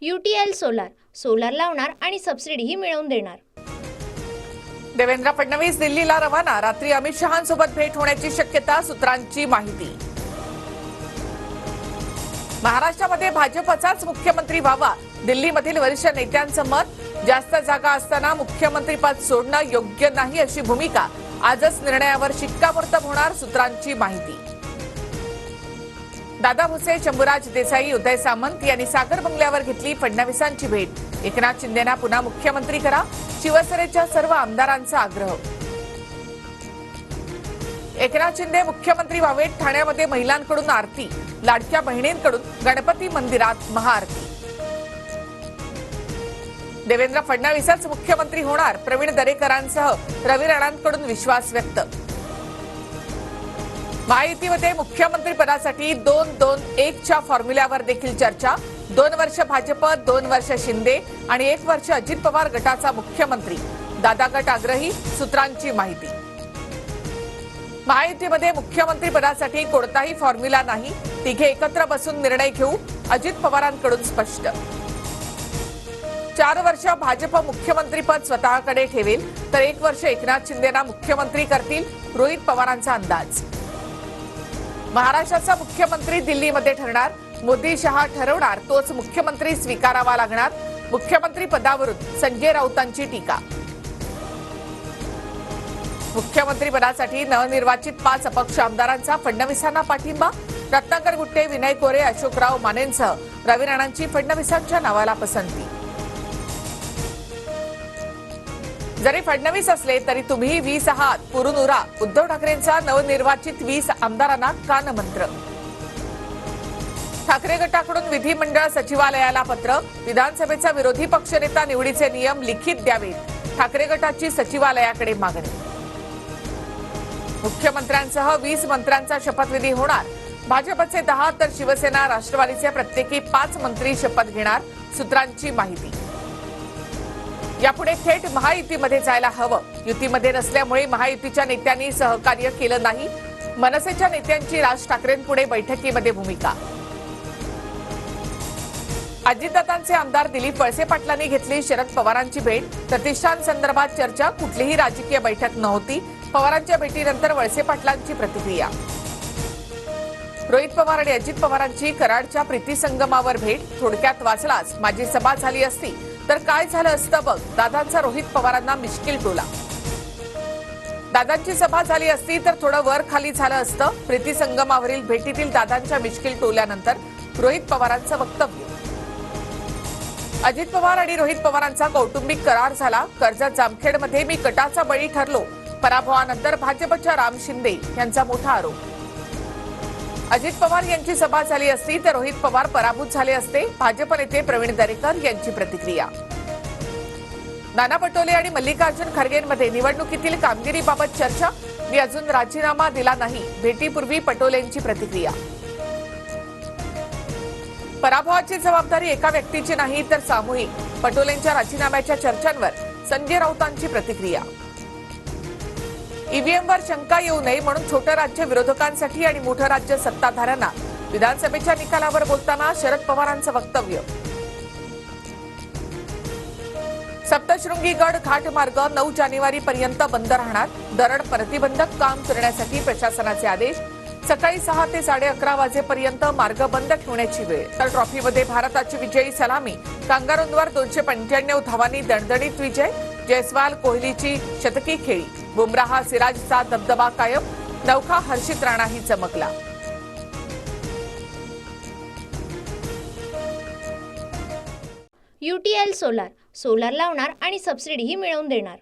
UTL solar लावणार आणि सबसिडीही मिळवून देणार। देवेंद्र फडणवीस दिल्लीला रवाना, रात्री अमित शहांसोबत भेट होण्याची शक्यता, सूत्रांची माहिती। महाराष्ट्रामध्ये भाजपचाच मुख्यमंत्री व्हावा, दिल्लीमधील वरिष्ठ नेत्यांचं मत। जास्त जागा असताना मुख्यमंत्रीपद सोडणं योग्य नाही अशी भूमिका, आजच निर्णयावर शिक्कामोर्तब होणार, सूत्रांची माहिती। दादा भुसे, शंभूराज देसाई, उदय सामंत यांनी सागर बंगल्यावर घेतली फडणवीसांची भेट। एकनाथ शिंदेना पुन्हा मुख्यमंत्री करा, शिवसेनेच्या सर्व आमदारांचा आग्रह। एकनाथ शिंदे मुख्यमंत्री व्हावेत, ठाण्यामध्ये महिलांकडून आरती, लाडक्या बहिणींकडून गणपती मंदिरात महाआरती। देवेंद्र फडणवीसच मुख्यमंत्री होणार, प्रवीण दरेकरांसह रवी राणांकडून विश्वास व्यक्त। महायुतीमध्ये मुख्यमंत्री पदासाठी 2-2-1च्या फॉर्म्युल्यावर देखील चर्चा। 2 वर्ष भाजप, 2 वर्ष शिंदे आणि 1 वर्ष अजित पवार गटाचा मुख्यमंत्री, दादा गट आग्रही, सूत्रांची माहिती। महायुतीमध्ये मुख्यमंत्री पदासाठी कोणताही फॉर्म्युला नाही, तिघे एकत्र बसून निर्णय घेऊ, अजित पवारांकडून स्पष्ट। 4 वर्ष भाजप मुख्यमंत्रीपद स्वतःकडे ठेवेल, तर 1 वर्ष एकनाथ शिंदेना मुख्यमंत्री करतील, रोहित पवारांचा अंदाज। महाराष्ट्राचा मुख्यमंत्री दिल्लीमध्ये ठरणार, मोदी शहा ठरवणार, तोच मुख्यमंत्री स्वीकारावा लागणार, मुख्यमंत्री पदावरून संजय राऊतांची टीका। मुख्यमंत्री पदासाठी नवनिर्वाचित 5 अपक्ष आमदारांचा फडणवीसांना पाठिंबा, रत्नाकर गुट्टे, विनय कोरे, अशोकराव मानेंसह रवी राणांची फडणवीसांच्या नावाला पसंती। जरी फडणवीस असले तरी तुम्ही 20 आहात, पुरून उरा, उद्धव ठाकरेंचा नवनिर्वाचित 20 आमदारांना कानमंत्र। ठाकरे गटाकडून विधिमंडळ सचिवालयाला पत्र, विधानसभेचा विरोधी पक्षनेता निवडीचे नियम लिखित द्यावेत, ठाकरे गटाची सचिवालयाकडे मागणी। मुख्यमंत्र्यांसह 20 मंत्र्यांचा शपथविधी होणार, भाजपचे 10 तर शिवसेना राष्ट्रवादीचे प्रत्येकी 5 मंत्री शपथ घेणार, सूत्रांची माहिती। यापुढे थेट महायुतीमध्ये जायला हवं, युतीमध्ये नसल्यामुळे महायुतीच्या नेत्यांनी सहकार्य केलं नाही, मनसेच्या नेत्यांची राज ठाकरेंपुढे बैठकीमध्ये भूमिका। अजितदादांचे आमदार दिलीप वळसे पाटलांनी घेतली शरद पवारांची भेट, प्रतिष्ठानसंदर्भात चर्चा, कुठलीही राजकीय बैठक नव्हती, पवारांच्या भेटीनंतर वळसे पाटलांची प्रतिक्रिया। रोहित पवार आणि अजित पवारांची कराडच्या प्रीती संगमावर भेट, थोडक्यात वाचलाच, माझी सभा झाली असती तर काय झालं असतं बघ, दादांचा रोहित पवारांना मिश्किल टोला। दादांची सभा झाली असती तर थोडं वर खाली झालं असतं, प्रीती संगमावरील भेटीतील दादांच्या मिश्किल टोल्यानंतर रोहित पवारांचं वक्तव्य। अजित पवार आणि रोहित पवारांचा कौटुंबिक करार झाला, कर्जत जामखेडमध्ये मी कटाचा बळी ठरलो, पराभवानंतर भाजपच्या राम शिंदे यांचा मोठा आरोप। अजित पवार यांची सभा झाली असती तर रोहित पवार पराभूत झाले असते, भाजप नेते प्रवीण दरेकर यांची प्रतिक्रिया। नाना पटोले आणि मल्लिकार्जुन खरगेंमध्ये निवडणुकीतील कामगिरीबाबत चर्चा, मी अजून राजीनामा दिला नाही, भेटीपूर्वी पटोलेंची प्रतिक्रिया। पराभवाची जबाबदारी एका व्यक्तीची नाही तर सामूहिक, पटोलेंच्या राजीनाम्याच्या चर्चांवर संजय राऊतांची प्रतिक्रिया। ईव्हीएमवर शंका येऊ नये म्हणून छोटं राज्य विरोधकांसाठी आणि मोठं राज्य सत्ताधाऱ्यांना, विधानसभेच्या निकालावर बोलताना शरद पवारांचं वक्तव्य। सप्तशृंगी गड घाट मार्ग 9 जानेवारीपर्यंत बंद राहणार, दरड प्रतिबंधक काम करण्यासाठी प्रशासनाचे आदेश, सकाळी 6 ते 11:30 वाजेपर्यंत मार्ग बंद ठेवण्याची वेळ। तर ट्रॉफीमध्ये भारताची विजयी सलामी, कांगारूंवर 295 धावांनी दणदणीत विजय, जयस्वाल कोहलीची शतकी खेळी, बुमराह सिराजचा दबदबा कायम, नौखा हर्षित राणाही चमकला। UTL सोलार लावणार आणि सबसिडीही मिळवून देणार।